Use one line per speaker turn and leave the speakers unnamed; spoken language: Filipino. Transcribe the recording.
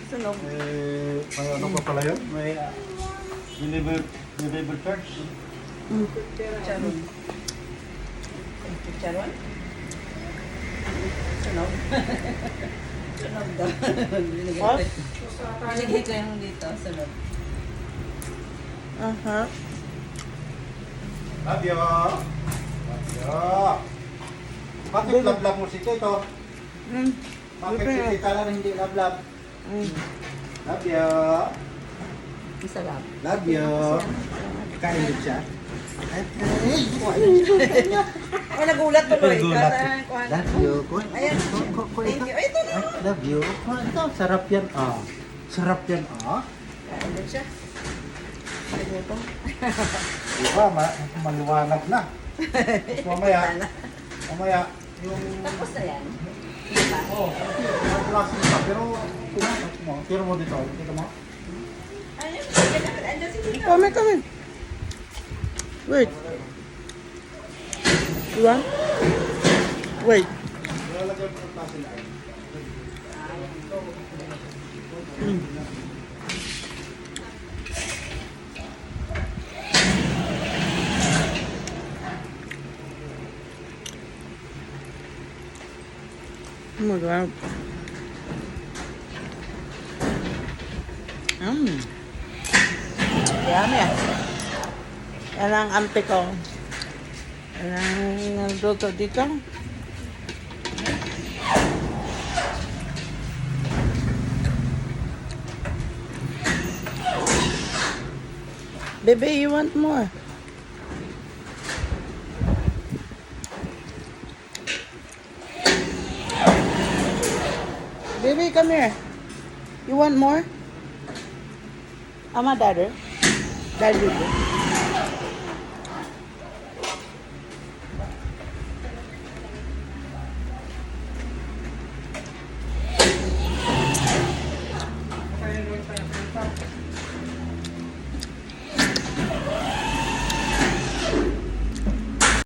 Sunog.
May ano pa pala yun? May deliver charge.
Charon. Charon? Sunog. Sunog daw. Binigay ko yung dito. Sunog.
Aha.
Love you. Love you. Bakit love-love mo si Tito? Bakit si Tita lang hindi love-love? Love you.
Masarap.
Love you. Kain din siya.
Ay, nagulat tuloy.
Nagulat.
Kuhan.
Love you.
Ayan. Thank you. Ay, ito na.
Love you. Ito, sarap yan. Sarap yan.
Kain din siya. Ay, ito.
Diba, maliwanag na. Mamaya, yung...
Tapos na yan. Diba?
Klaseng pa, pero tira mo dito. Kita mo?
Ayun. Andiyan si Tito.
Come. Wait. You want? Wait.
Lalagyan mo ng klase na.
Oh my God. Yummy. Yan ang ampi ko. Yan ang nagluto dito. Baby, you want more? Baby, come here. You want more? Ama, daddy. Daddy.